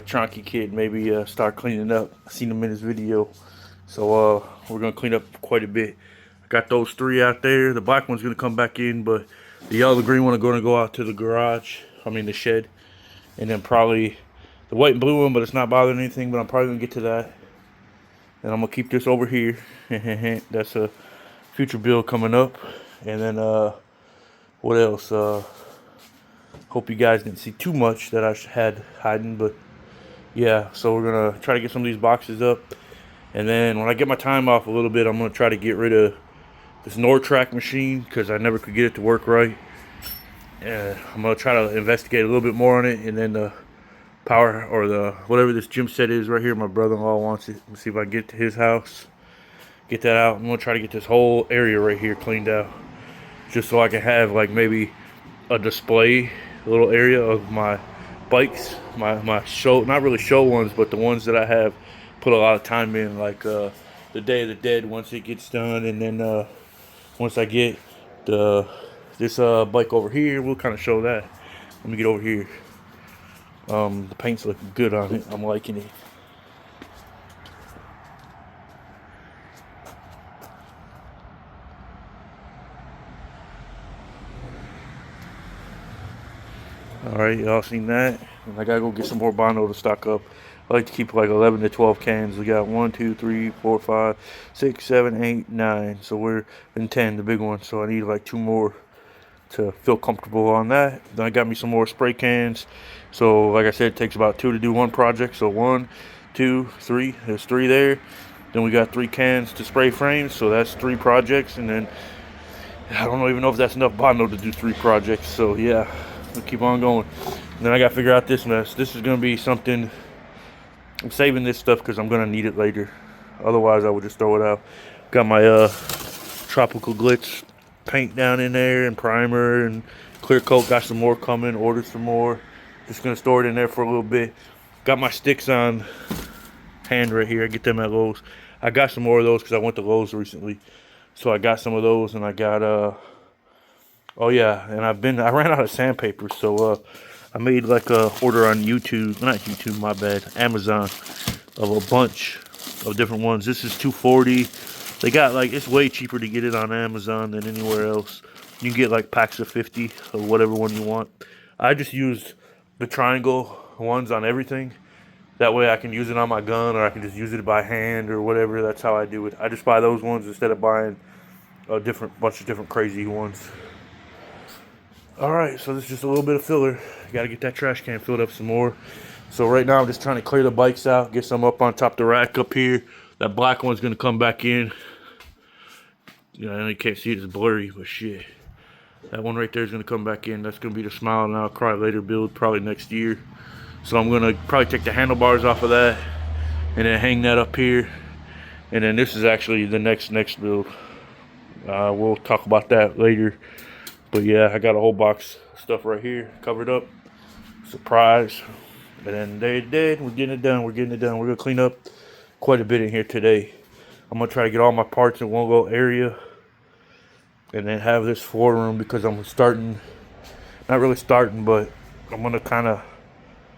Tronky kid maybe start cleaning up. I seen him in his video. So we're gonna clean up quite a bit. I got those 3 out there. The black one's gonna come back in, but the yellow, the green one are gonna go out to the garage. I mean the shed. And then probably the white and blue one, but it's not bothering anything, but I'm probably gonna get to that. And I'm gonna keep this over here. That's a future build coming up. And then what else? Hope you guys didn't see too much that I had hiding, but yeah, so we're gonna try to get some of these boxes up. And then when I get my time off a little bit, I'm gonna try to get rid of this Nortrack machine because I never could get it to work right. I'm gonna try to investigate a little bit more on it, and then the power or the whatever this gym set is right here, my brother-in-law wants it. Let's see if I can get to his house, get that out. I'm gonna try to get this whole area right here cleaned out, just so I can have like maybe a display, a little area of my bikes, my show, not really show ones, but the ones that I have put a lot of time in, like the Day of the Dead once it gets done, and then once I get this bike over here, we'll kind of show that. Let me get over here. The paint's looking good on it. I'm liking it. Alright, y'all seen that? And I gotta go get some more Bondo to stock up. I like to keep like 11 to 12 cans. We got 1, 2, 3, 4, 5, 6, 7, 8, 9. So we're in 10, the big one. So I need like 2 more to feel comfortable on that. Then I got me some more spray cans. So like I said, it takes about 2 to do 1 project. So 1, 2, 3. There's 3 there. Then we got 3 cans to spray frames. So that's 3 projects. And then I don't even know if that's enough Bondo to do 3 projects. So yeah, we'll keep on going. And then I got to figure out this mess. This is going to be something. I'm saving this stuff because I'm going to need it later. Otherwise, I would just throw it out. Got my Tropical Glitz paint down in there and primer and clear coat. Got some more coming. Ordered some more. Just going to store it in there for a little bit. Got my sticks on hand right here. I get them at Lowe's. I got some more of those because I went to Lowe's recently. So I got some of those, and I got oh yeah, and I ran out of sandpaper, so I made like a order on YouTube, not YouTube, my bad, Amazon, of a bunch of different ones. This is $240. They got like, it's way cheaper to get it on Amazon than anywhere else. You can get like packs of 50 of whatever one you want. I just used the triangle ones on everything. That way I can use it on my gun, or I can just use it by hand or whatever. That's how I do it. I just buy those ones instead of buying a bunch of different crazy ones. Alright, so this is just a little bit of filler. Got to get that trash can filled up some more. So right now I'm just trying to clear the bikes out, get some up on top of the rack up here. That black one's going to come back in. You know, I know you can't see it, it's blurry, but shit. That one right there is going to come back in. That's going to be the Smile and I'll Cry Later build, probably next year. So I'm going to probably take the handlebars off of that and then hang that up here. And then this is actually the next build. We'll talk about that later. But yeah, I got a whole box of stuff right here covered up. Surprise. And then they did. We're getting it done. We're getting it done. We're going to clean up quite a bit in here today. I'm going to try to get all my parts in one little area. And then have this floor room because I'm starting, not really starting, but I'm going to kind of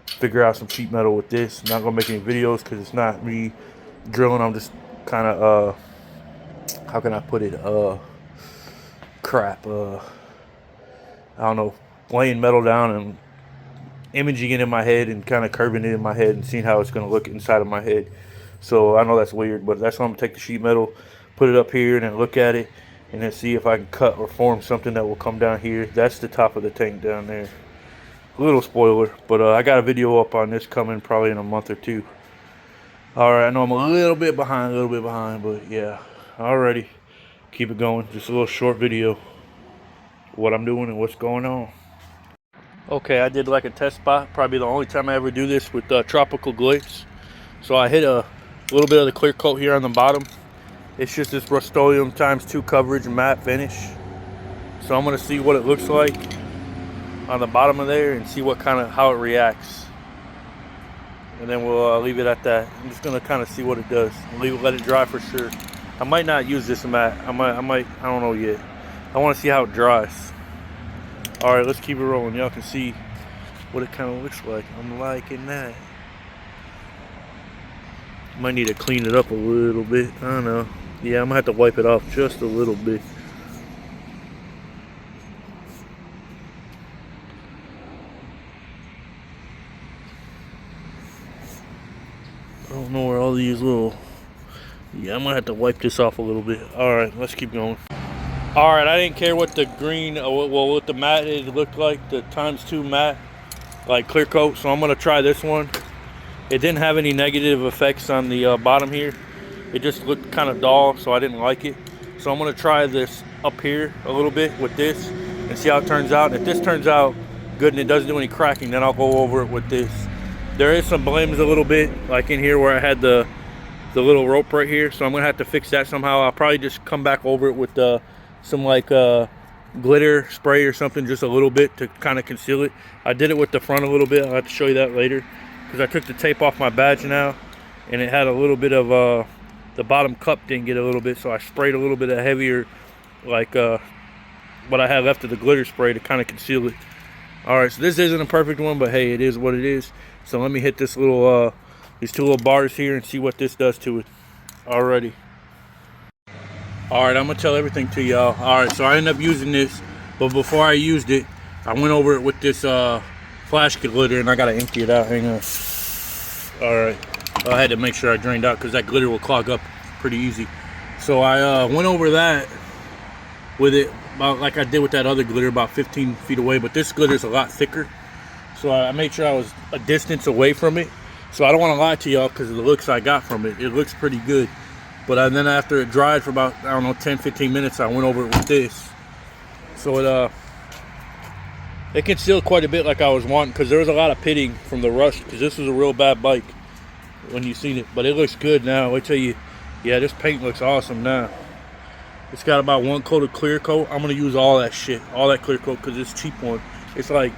figure out some sheet metal with this. Not going to make any videos because it's not me drilling. I'm just kind of, how can I put it? Crap. I don't know, laying metal down and imaging it in my head and kind of curving it in my head and seeing how it's going to look inside of my head. So I know that's weird, but that's why I'm going to take the sheet metal, put it up here, and then look at it, and then see if I can cut or form something that will come down here. That's the top of the tank down there. A little spoiler, but I got a video up on this coming probably in a month or 2. Alright, I know I'm a little bit behind, but yeah. Alrighty, keep it going. Just a little short video. What I'm doing and what's going on. Okay, I did like a test spot. Probably the only time I ever do this with Tropical Glitz. So I hit a little bit of the clear coat here on the bottom. It's just this Rust-Oleum ×2 coverage matte finish. So I'm gonna see what it looks like on the bottom of there and see how it reacts. And then we'll leave it at that. I'm just gonna kind of see what it does. Let it dry for sure. I might not use this matte. I don't know yet. I want to see how it dries. Alright, let's keep it rolling. Y'all can see what it kind of looks like. I'm liking that. Might need to clean it up a little bit. I don't know. Yeah, I'm gonna have to wipe it off just a little bit. I don't know where all these little... Yeah, I'm gonna have to wipe this off a little bit. Alright, let's keep going. Alright, I didn't care what the green, well, what the matte it looked like, the ×2 matte, like clear coat. So I'm gonna try this one. It didn't have any negative effects on the bottom here. It just looked kind of dull, so I didn't like it. So I'm gonna try this up here a little bit with this and see how it turns out. If this turns out good and it doesn't do any cracking, then I'll go over it with this. There is some blems a little bit, like in here where I had the little rope right here. So I'm gonna have to fix that somehow. I'll probably just come back over it with some like glitter spray or something, just a little bit to kind of conceal it. I did it with the front a little bit. I'll have to show you that later, because I took the tape off my badge now, and it had a little bit of the bottom cup didn't get a little bit, so I sprayed a little bit of heavier, like what I had left of the glitter spray to kind of conceal it. All right, so this isn't a perfect one, but hey, it is what it is. So let me hit this little these two little bars here and see what this does to it. Alrighty. All right, I'm gonna tell everything to y'all. All right, so I ended up using this, but before I used it, I went over it with this flash glitter, and I gotta empty it out. Hang on. All right, I had to make sure I drained out because that glitter will clog up pretty easy. So I went over that with it, about like I did with that other glitter, about 15 feet away. But this glitter is a lot thicker, so I made sure I was a distance away from it. So I don't want to lie to y'all because of the looks I got from it. It looks pretty good. But then after it dried for about, I don't know, 10-15 minutes, I went over it with this. So it concealed quite a bit like I was wanting, because there was a lot of pitting from the rust, because this was a real bad bike when you seen it. But it looks good now. I tell you, yeah, this paint looks awesome now. It's got about 1 coat of clear coat. I'm going to use all that shit, all that clear coat, because it's a cheap one. It's like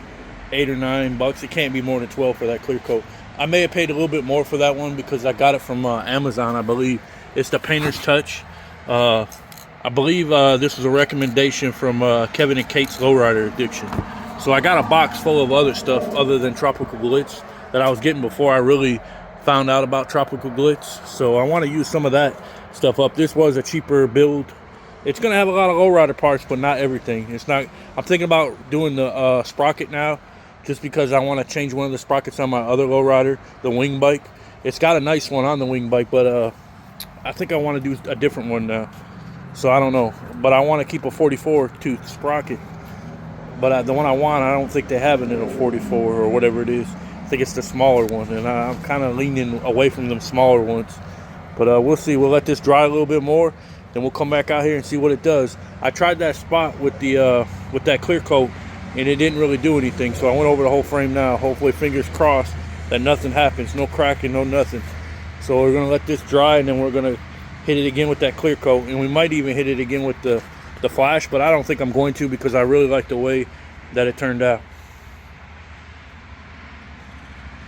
$8 or $9. It can't be more than 12 for that clear coat. I may have paid a little bit more for that one because I got it from Amazon, I believe. It's the Painter's Touch. I believe this was a recommendation from Kevin and Kate's Lowrider Addiction. So I got a box full of other stuff other than Tropical Glitz that I was getting before I really found out about Tropical Glitz. So I want to use some of that stuff up. This was a cheaper build. It's going to have a lot of Lowrider parts, but not everything. It's not. I'm thinking about doing the sprocket now, just because I want to change one of the sprockets on my other Lowrider, the wing bike. It's got a nice one on the wing bike, but I think I want to do a different one now. So I don't know, but I want to keep a 44 tooth sprocket. But the one I want, I don't think they have it in a 44 or whatever it is. I think it's the smaller one, and I'm kind of leaning away from them smaller ones. But we'll see. We'll let this dry a little bit more, then we'll come back out here and see what it does. I tried that spot with the with that clear coat, and it didn't really do anything. So I went over the whole frame now. Hopefully, fingers crossed that nothing happens, no cracking, no nothing. So we're gonna let this dry, and then we're gonna hit it again with that clear coat, and we might even hit it again with the flash, but I don't think I'm going to, because I really like the way that it turned out.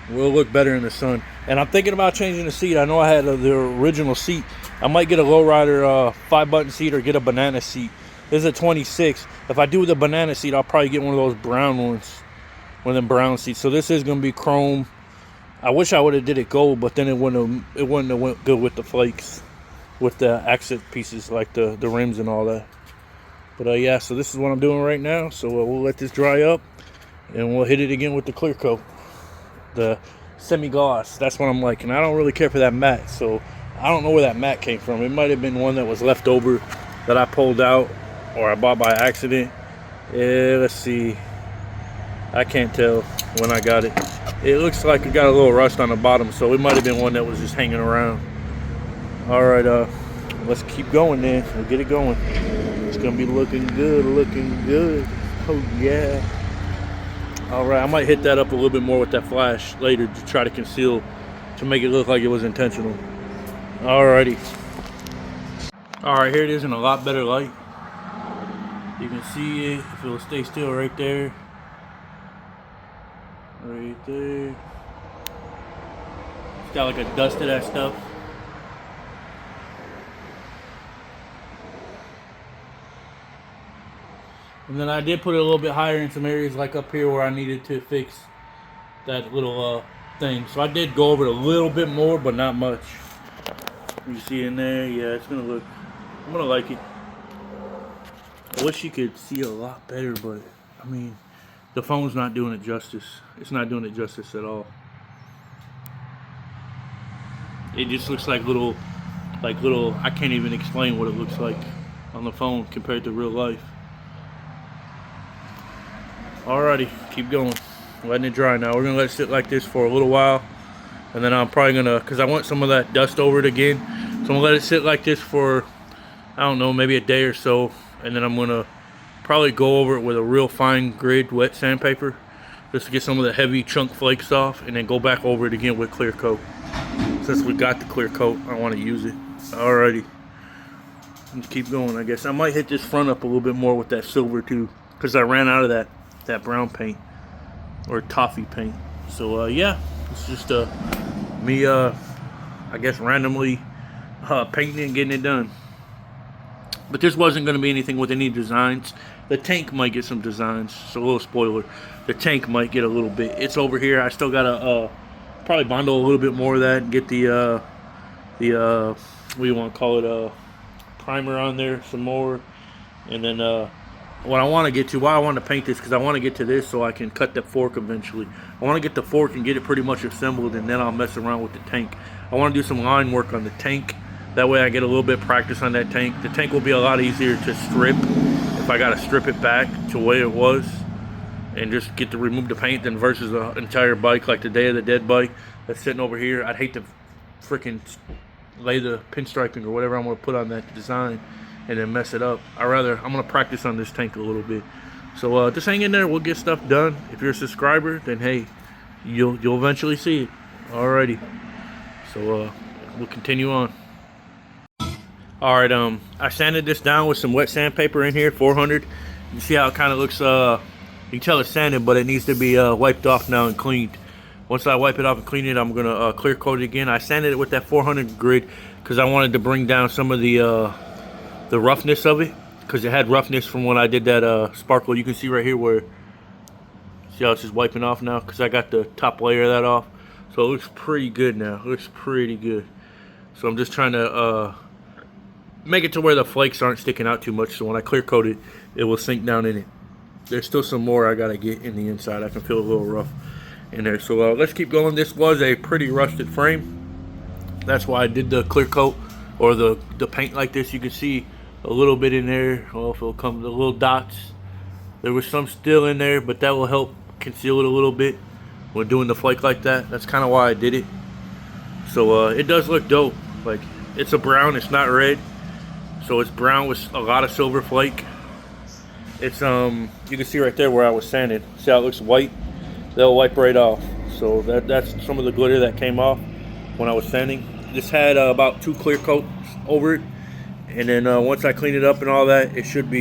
Will look better in the sun. And I'm thinking about changing the seat. I know I had the original seat. I might get a Lowrider 5-button seat or get a banana seat. This is a 26. If I do the banana seat, I'll probably get one of those brown ones, one of them brown seats. So this is gonna be chrome. I wish I would have did it gold, but then it wouldn't have went good with the flakes, with the accent pieces like the rims and all that. But yeah, so this is what I'm doing right now. So we'll let this dry up, and we'll hit it again with the clear coat, the semi-gloss. That's what I'm liking. I don't really care for that matte, so I don't know where that matte came from. It might have been one that was left over that I pulled out, or I bought by accident. Let's see. I can't tell when I got it. It looks like it got a little rust on the bottom, so it might have been one that was just hanging around. All right, let's keep going then. We'll get it going. It's gonna be looking good, looking good. Oh yeah. All right, I might hit that up a little bit more with that flash later to try to conceal, to make it look like it was intentional. Alrighty. All right, here it is in a lot better light. You can see it if it'll stay still right there. Right there. It's got like a dust to that stuff. And then I did put it a little bit higher in some areas, like up here where I needed to fix that little thing. So I did go over it a little bit more, but not much. You see in there, yeah, it's gonna look, I'm gonna like it. I wish you could see a lot better, but I mean, the phone's not doing it justice. It's not doing it justice at all. It just looks like little, I can't even explain what it looks like on the phone compared to real life. Alrighty, keep going. Letting it dry now. We're gonna let it sit like this for a little while. And then I'm probably gonna, cause I want some of that dust over it again. So I'm gonna let it sit like this for, I don't know, maybe a day or so. And then I'm gonna probably go over it with a real fine grit wet sandpaper, just to get some of the heavy chunk flakes off, and then go back over it again with clear coat. Since we got the clear coat, I wanna use it. Alrighty, let's keep going. I guess I might hit this front up a little bit more with that silver too, cause I ran out of that brown paint, or toffee paint. So yeah, it's just me I guess randomly painting and getting it done. But this wasn't going to be anything with any designs. The tank might get some designs, so a little spoiler, the tank might get a little bit. It's over here. I still gotta probably bundle a little bit more of that and get the what do you want to call it, primer on there some more. And then what I want to get to, why I want to paint this, because I want to get to this so I can cut the fork eventually. I want to get the fork and get it pretty much assembled, and then I'll mess around with the tank. I want to do some line work on the tank. That way I get a little bit of practice on that tank. The tank will be a lot easier to strip if I got to strip it back to the way it was and just get to remove the paint than versus an entire bike like the Day of the Dead bike that's sitting over here. I'd hate to freaking lay the pinstriping or whatever I'm going to put on that design and then mess it up. I'm going to practice on this tank a little bit. So just hang in there. We'll get stuff done. If you're a subscriber, then hey, you'll eventually see it. Alrighty. So we'll continue on. Alright, I sanded this down with some wet sandpaper in here, 400. You see how it kind of looks, you can tell it's sanded, but it needs to be wiped off now and cleaned. Once I wipe it off and clean it, I'm going to clear coat it again. I sanded it with that 400 grit because I wanted to bring down some of the roughness of it, because it had roughness from when I did that sparkle. You can see right here where, see how it's just wiping off now, because I got the top layer of that off. So it looks pretty good now. It looks pretty good. So I'm just trying to make it to where the flakes aren't sticking out too much, so when I clear coat it, it will sink down in it. There's still some more I gotta get in the inside. I can feel a little rough in there. So let's keep going. This was a pretty rusted frame. That's why I did the clear coat, or the paint like this. You can see a little bit in there. Well, if it'll come, the little dots. There was some still in there, but that will help conceal it a little bit when doing the flake like that. That's kind of why I did it. So it does look dope. Like, it's a brown, it's not red. So it's brown with a lot of silver flake. It's you can see right there where I was sanded. See how it looks white? They'll wipe right off. So that's some of the glitter that came off when I was sanding. This had about 2 clear coats over it, and then once I clean it up and all that, it should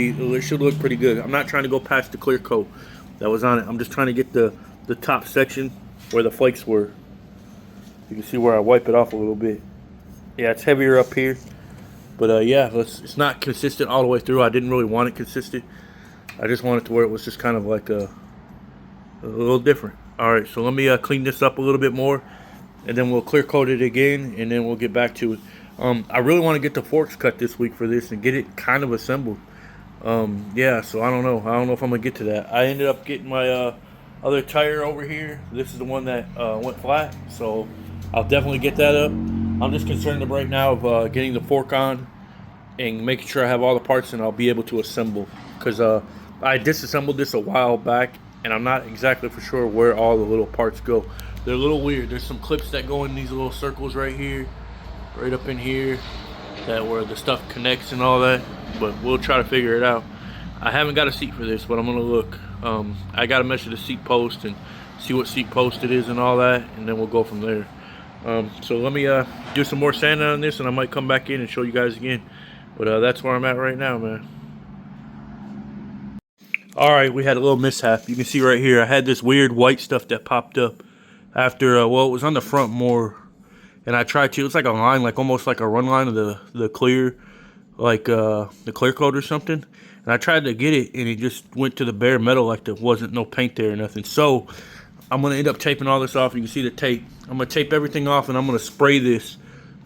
look pretty good. I'm not trying to go past the clear coat that was on it. I'm just trying to get the top section where the flakes were. You can see where I wipe it off a little bit. Yeah, it's heavier up here. But yeah, it's not consistent all the way through. I didn't really want it consistent. I just wanted to where it was just kind of like a little different. Alright, so let me clean this up a little bit more, and then we'll clear coat it again, and then we'll get back to it. I really want to get the forks cut this week for this and get it kind of assembled. Yeah, so I don't know if I'm going to get to that. I ended up getting my other tire over here. This is the one that went flat, so I'll definitely get that up. I'm just concerned right now of getting the fork on and making sure I have all the parts and I'll be able to assemble. Because I disassembled this a while back, and I'm not exactly for sure where all the little parts go. They're a little weird. There's some clips that go in these little circles right here, right up in here, that where the stuff connects and all that. But we'll try to figure it out. I haven't got a seat for this, but I'm going to look. I got to measure the seat post and see what seat post it is and all that, and then we'll go from there. So let me do some more sanding on this, and I might come back in and show you guys again. But that's where I'm at right now, man. Alright, we had a little mishap. You can see right here, I had this weird white stuff that popped up after, well, it was on the front more. And I tried to, it's like a line, like almost like a run line of the clear, like the clear coat or something. And I tried to get it, and it just went to the bare metal like there wasn't no paint there or nothing. So I'm going to end up taping all this off. You can see the tape. I'm going to tape everything off, and I'm going to spray this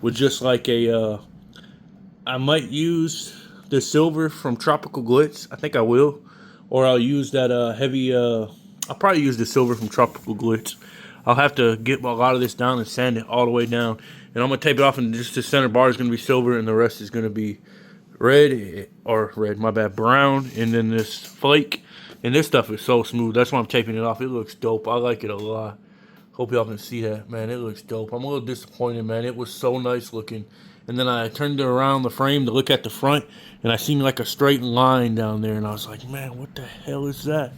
with just like a, I might use the silver from Tropical Glitz. I think I will. Or I'll use that heavy, I'll probably use the silver from Tropical Glitz. I'll have to get a lot of this down and sand it all the way down. And I'm going to tape it off, and just the center bar is going to be silver, and the rest is going to be red, my bad, brown. And then this flake. And this stuff is so smooth. That's why I'm taping it off. It looks dope. I like it a lot. Hope y'all can see that, man. It looks dope. I'm a little disappointed, man. It was so nice looking. And then I turned it around the frame to look at the front, and I seen like a straight line down there, and I was like, man, what the hell is that?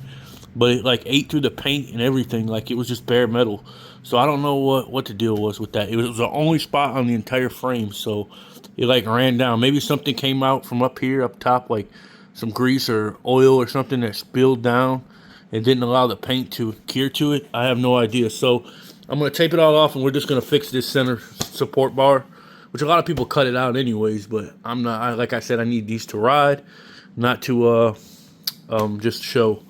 But it like ate through the paint and everything, like it was just bare metal. So I don't know what the deal was with that. It was the only spot on the entire frame, so it like ran down. Maybe something came out from up here, up top, like some grease or oil or something that spilled down and didn't allow the paint to adhere to it. I have no idea. So I'm going to tape it all off, and we're just going to fix this center support bar, which a lot of people cut it out anyways, but I'm not. Like I said, I need these to ride, not to just show.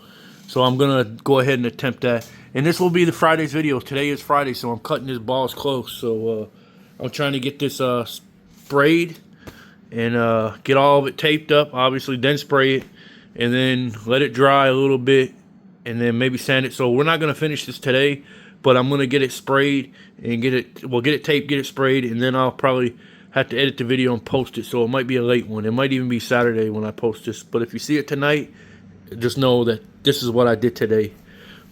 So I'm going to go ahead and attempt that. And this will be the Friday's video. Today is Friday, so I'm cutting this balls close. So I'm trying to get this sprayed and get all of it taped up, obviously, then spray it, and then let it dry a little bit, and then maybe sand it. So we're not going to finish this today, but I'm going to get it sprayed and get it taped, get it sprayed, and then I'll probably have to edit the video and post it. So it might be a late one. It might even be Saturday when I post this. But if you see it tonight, just know that this is what I did today.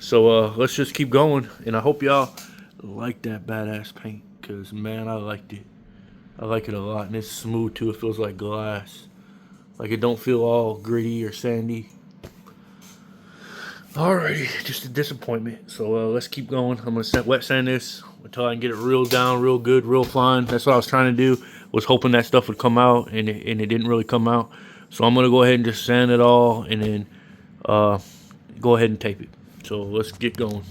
So let's just keep going, and I hope y'all like that badass paint, because, man, I liked it. I like it a lot, and it's smooth, too. It feels like glass. Like it don't feel all gritty or sandy. Alrighty, just a disappointment. So let's keep going. I'm gonna wet sand this until I can get it real down, real good, real fine. That's what I was trying to do. Was hoping that stuff would come out, and it didn't really come out. So I'm gonna go ahead and just sand it all, and then go ahead and tape it. So let's get going.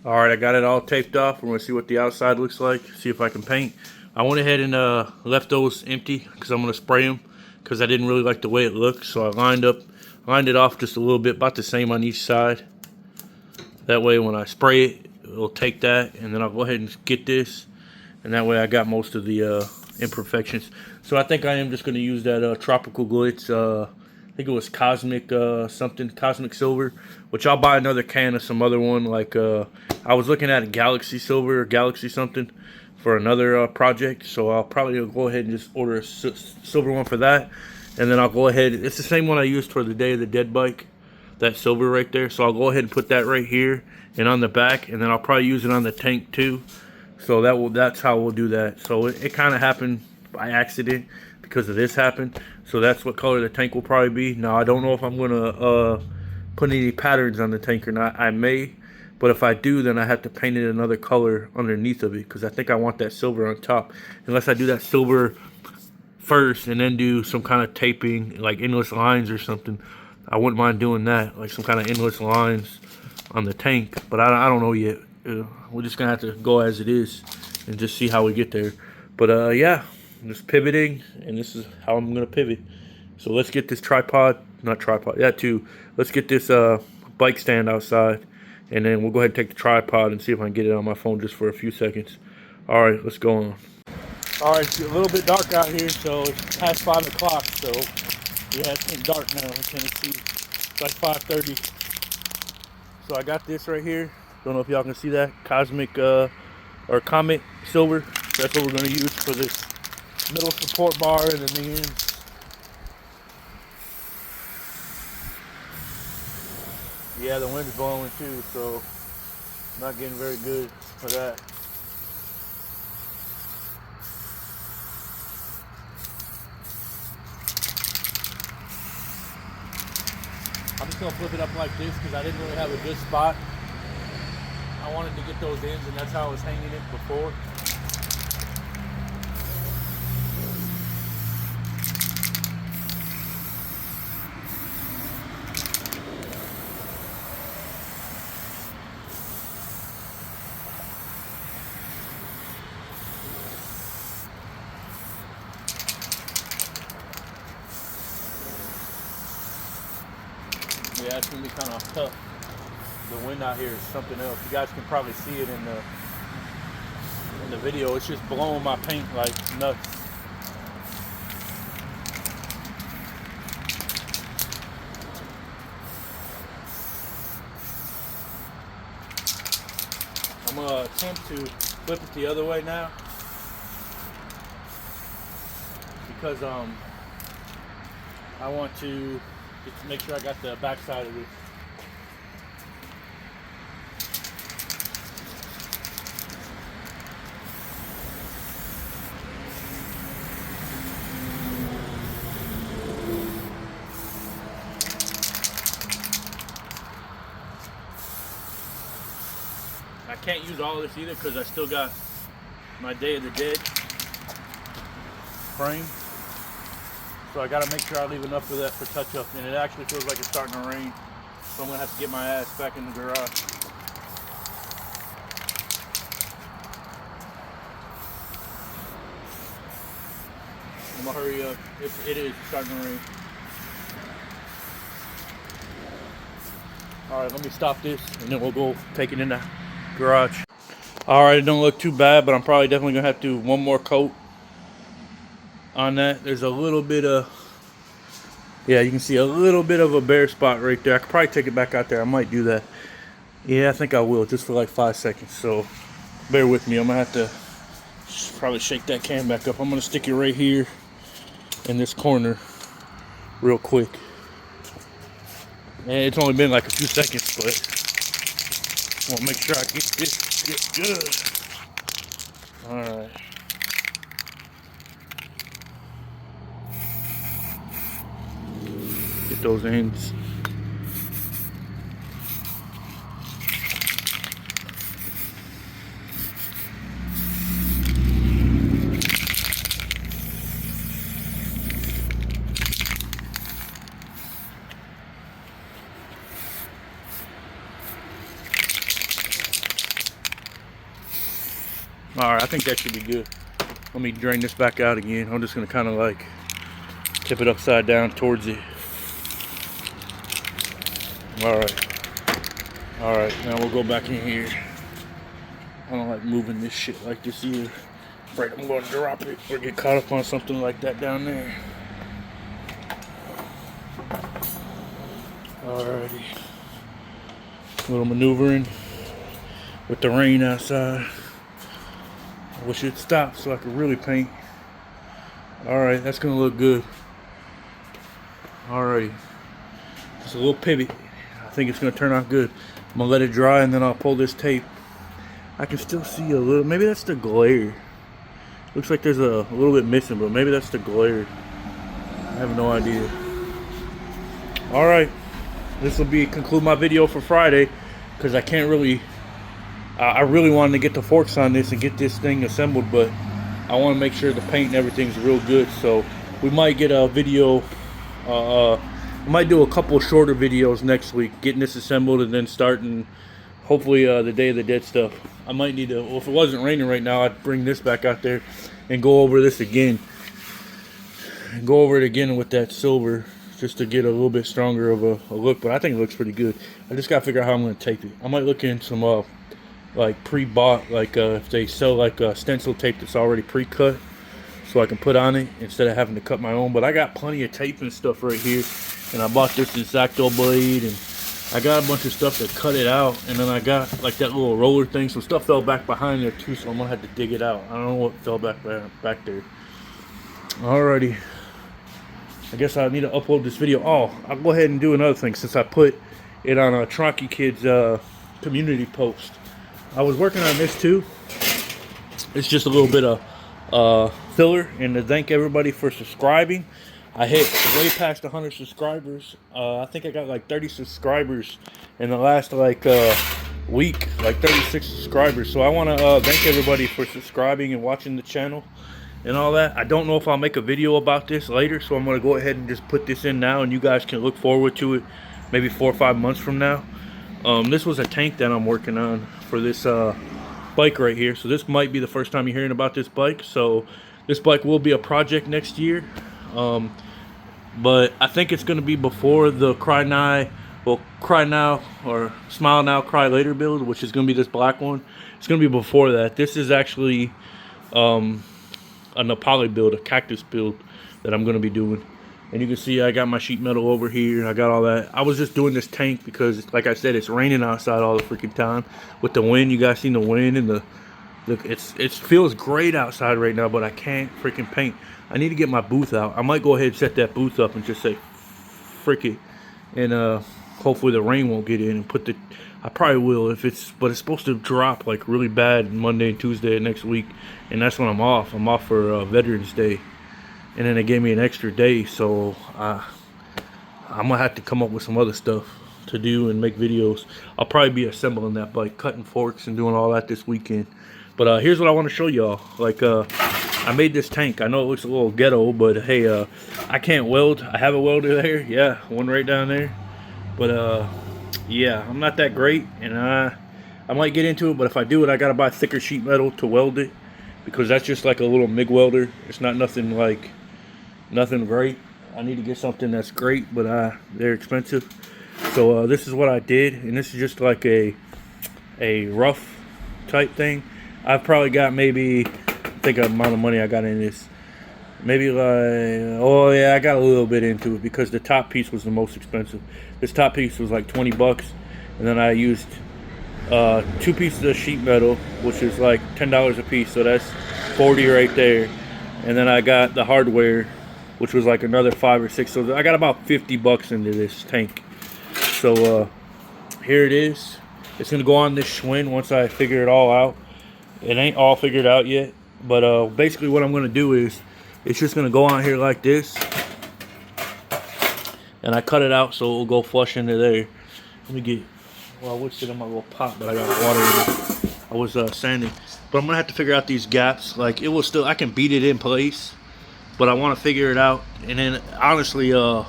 Alright, I got it all taped off. We're gonna see what the outside looks like. See if I can paint. I went ahead and left those empty because I'm gonna spray them, because I didn't really like the way it looked. So I lined it off just a little bit, about the same on each side. That way when I spray it, it'll take that, and then I'll go ahead and get this, and that way I got most of the imperfections. So I think I am just going to use that Tropical Glitz, I think it was Cosmic Cosmic Silver, which I'll buy another can of some other one. Like I was looking at a Galaxy Silver or Galaxy something for another project, so I'll probably go ahead and just order a silver one for that. And then I'll go ahead, it's the same one I used for the Day of the Dead bike, that silver right there. So I'll go ahead and put that right here and on the back, and then I'll probably use it on the tank too. So that's how we'll do that. So it kind of happened by accident because of this happened. So that's what color the tank will probably be. Now I don't know if I'm gonna put any patterns on the tank or not. I may, but if I do, then I have to paint it another color underneath of it, because I think I want that silver on top. Unless I do that silver first and then do some kind of taping, like endless lines or something, I wouldn't mind doing that, like some kind of endless lines on the tank. But I don't know yet. We're just gonna have to go as it is and just see how we get there. But yeah, I'm just pivoting, and this is how I'm gonna pivot. So let's get this let's get this bike stand outside, and then we'll go ahead and take the tripod and see if I can get it on my phone just for a few seconds. All right, let's go on. All right, it's a little bit dark out here, so it's past 5 o'clock. So yeah, it's getting dark now in Tennessee. It's like 5:30. So I got this right here. Don't know if y'all can see that, Cosmic or Comet Silver. That's what we're gonna use for this middle support bar and then the ends. Yeah, the wind's blowing too, so not getting very good for that. I'm just gonna flip it up like this because I didn't really have a good spot. I wanted to get those ends, and that's how I was hanging it before. Yeah, it's gonna be kind of tough. The wind out here is something else. You guys can probably see it in the in the video. It's just blowing my paint like nuts. I'm gonna attempt to flip it the other way now, because I want to just make sure I got the back side of this. I can't use all of this either because I still got my Day of the Dead frame. So I gotta make sure I leave enough of that for touch up. And it actually feels like it's starting to rain. So I'm gonna have to get my ass back in the garage. I'm gonna hurry up. It is starting to rain. Alright, let me stop this and then we'll go take it in the garage. Alright, it don't look too bad, but I'm probably definitely gonna have to do one more coat on that. There's a little bit of, yeah, you can see a little bit of a bare spot right there. I could probably take it back out there. I might do that. Yeah, I think I will, just for like 5 seconds. So bear with me. I'm gonna have to probably shake that can back up. I'm gonna stick it right here in this corner real quick. And it's only been like a few seconds, but I want to make sure I get this good. Alright. Get those ends. Alright, I think that should be good. Let me drain this back out again. I'm just going to kind of like tip it upside down towards it. Alright, now we'll go back in here. I don't like moving this shit like this either. Afraid I'm going to drop it or get caught up on something like that down there. Alrighty. A little maneuvering with the rain outside. I wish it stopped so I could really paint. Alright, that's gonna look good. Alrighty. Just a little pivot. I think it's gonna turn out good. I'm gonna let it dry and then I'll pull this tape. I can still see a little, maybe that's the glare. Looks like there's a little bit missing, but maybe that's the glare. I have no idea. Alright. This will conclude my video for Friday, because I can't really, I really wanted to get the forks on this and get this thing assembled, but I want to make sure the paint and everything's real good. So we might get a video, we might do a couple shorter videos next week, getting this assembled and then starting, hopefully, the Day of the Dead stuff. I might need to, well, if it wasn't raining right now, I'd bring this back out there and go over this again. And go over it again with that silver, just to get a little bit stronger of a look. But I think it looks pretty good. I just gotta figure out how I'm gonna tape it. I might look in some like pre-bought, like if they sell like stencil tape that's already pre-cut, so I can put on it instead of having to cut my own. But I got plenty of tape and stuff right here, and I bought this X-Acto blade, and I got a bunch of stuff to cut it out, and then I got like that little roller thing. So stuff fell back behind there too, so I'm gonna have to dig it out. I don't know what fell back there. Alrighty. I guess I need to upload this video. Oh, I'll go ahead and do another thing since I put it on a Tronky Kids community post. I was working on this too. It's just a little bit of filler, and to thank everybody for subscribing. I hit way past 100 subscribers. I think I got like 30 subscribers in the last like week, like 36 subscribers. So I want to thank everybody for subscribing and watching the channel and all that. I don't know if I'll make a video about this later, so I'm going to go ahead and just put this in now, and you guys can look forward to it maybe 4 or 5 months from now. This was a tank that I'm working on for this bike right here, so this might be the first time you're hearing about this bike. So this bike will be a project next year, but I think it's going to be before the Cry Nigh well, cry now or smile now, cry later build, which is going to be this black one. It's going to be before that. This is actually a Nepali build, a cactus build that I'm going to be doing. And you can see I got my sheet metal over here. I got all that. I was just doing this tank because, like I said, it's raining outside all the freaking time. With the wind, you guys seen the wind and the it feels great outside right now, but I can't freaking paint. I need to get my booth out. I might go ahead and set that booth up and just say, frick it. And hopefully the rain won't get in and put the, I probably will if it's, but it's supposed to drop like really bad Monday and Tuesday of next week. And that's when I'm off. I'm off for Veterans Day. And then they gave me an extra day, so I'm gonna have to come up with some other stuff to do and make videos. I'll probably be assembling that by cutting forks and doing all that this weekend. But here's what I want to show y'all. Like I made this tank. I know it looks a little ghetto, but hey, I can't weld. I have a welder there. Yeah, one right down there. But yeah, I'm not that great, and I might get into it. But if I do it, I gotta buy thicker sheet metal to weld it, because that's just like a little MIG welder. It's not nothing like nothing great. I need to get something that's great, but they're expensive. So this is what I did, and this is just like a rough type thing. I've probably got maybe, I think the amount of money I got in this, maybe like, oh yeah, I got a little bit into it because the top piece was the most expensive. This top piece was like 20 bucks, and then I used 2 pieces of sheet metal, which is like $10 a piece, so that's 40 right there. And then I got the hardware, which was like another 5 or 6. So I got about 50 bucks into this tank. So here it is. It's gonna go on this Schwinn once I figure it all out. It ain't all figured out yet, but basically what I'm gonna do is it's just gonna go on here like this, and I cut it out so it will go flush into there. Let me get, well, I would sit in my little pot, but I got water in it. I was sanding, but I'm gonna have to figure out these gaps. Like it will still, I can beat it in place, but I want to figure it out. And then honestly, what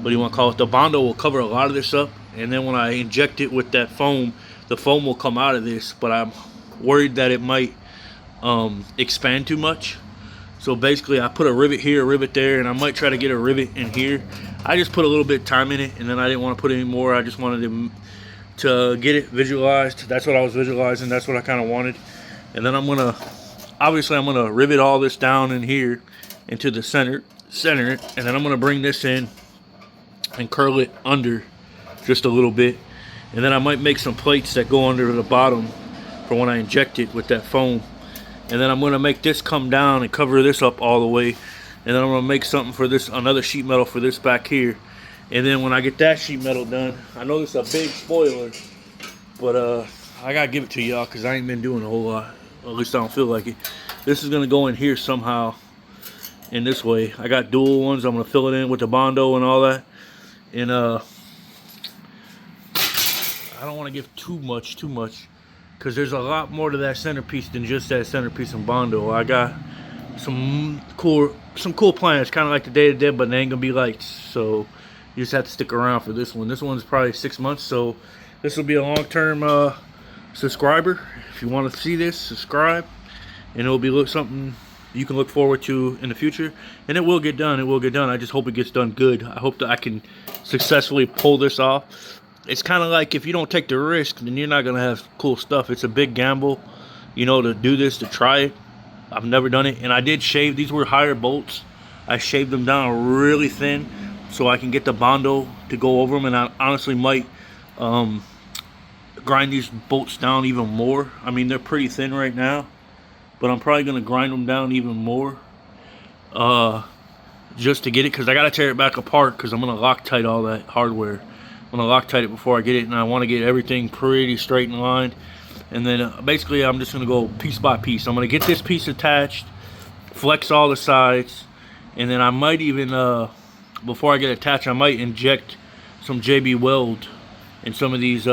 do you want to call it? The Bondo will cover a lot of this up, and then when I inject it with that foam, the foam will come out of this. But I'm worried that it might expand too much. So basically, I put a rivet here, a rivet there, and I might try to get a rivet in here. I just put a little bit of time in it, and then I didn't want to put any more. I just wanted to get it visualized. That's what I was visualizing. That's what I kind of wanted. And then I'm gonna, obviously, I'm gonna rivet all this down in here into the center it, and then I'm gonna bring this in and curl it under just a little bit, and then I might make some plates that go under the bottom for when I inject it with that foam. And then I'm gonna make this come down and cover this up all the way, and then I'm gonna make something for this, another sheet metal for this back here. And then when I get that sheet metal done, I know this is a big spoiler, but I gotta give it to y'all because I ain't been doing a whole lot. At least I don't feel like it. This is gonna go in here somehow in this way. I got dual ones. I'm gonna fill it in with the Bondo and all that. And I don't want to give too much, because there's a lot more to that centerpiece than just that centerpiece and Bondo. I got some cool plans, kind of like the Day of the Dead, but they ain't gonna be lights. So you just have to stick around for this one. This one's probably 6 months, so this will be a long-term subscriber. If you want to see this, subscribe, and it'll be something you can look forward to in the future. And it will get done. It will get done. I just hope it gets done good. I hope that I can successfully pull this off. It's kind of like if you don't take the risk, then you're not gonna have cool stuff. It's a big gamble, you know, to do this, to try it. I've never done it, and I did shave. These were higher bolts. I shaved them down really thin so I can get the Bondo to go over them, and I honestly might grind these bolts down even more. I mean, they're pretty thin right now, but I'm probably gonna grind them down even more just to get it, because I gotta tear it back apart, because I'm gonna Loctite all that hardware. I'm gonna Loctite it before I get it, and I want to get everything pretty straight in line. And then basically I'm just gonna go piece by piece. I'm gonna get this piece attached, flex all the sides, and then I might even before I get attached, I might inject some JB Weld in some of these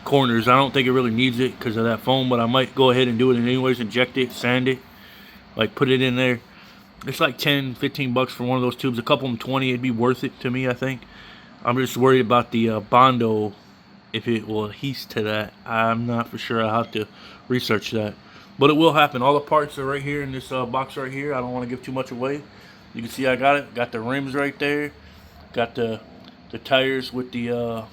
corners. I don't think it really needs it because of that foam, but I might go ahead and do it anyways. Inject it, sand it, like put it in there. It's like 10-15 bucks for one of those tubes. A couple of them 20. It'd be worth it to me, I think. I'm just worried about the Bondo, if it will adhere to that. I'm not for sure. I'll have to research that, but it will happen. All the parts are right here in this box right here. I don't want to give too much away. You can see I got it. Got the rims right there. Got the the tires with the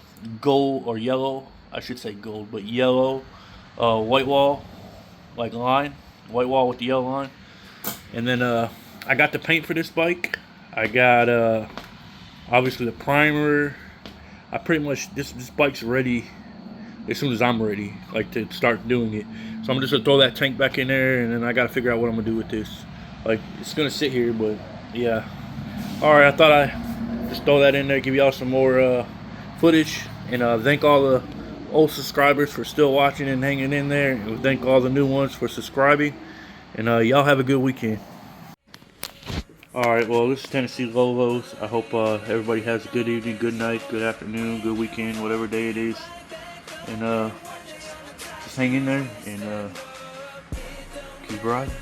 gold or yellow, I should say gold, but yellow white wall like line, white wall with the yellow line. And then I got the paint for this bike. I got obviously the primer. I pretty much this bike's ready as soon as I'm ready, like to start doing it. So I'm just gonna throw that tank back in there, and then I gotta figure out what I'm gonna do with this. Like it's gonna sit here, but yeah. All right, I thought I just throw that in there, give y'all some more footage, and thank all the old subscribers for still watching and hanging in there. And thank all the new ones for subscribing. And y'all have a good weekend. All right, well, this is Tennessee Lolos. I hope everybody has a good evening, good night, good afternoon, good weekend, whatever day it is. And just hang in there and keep riding.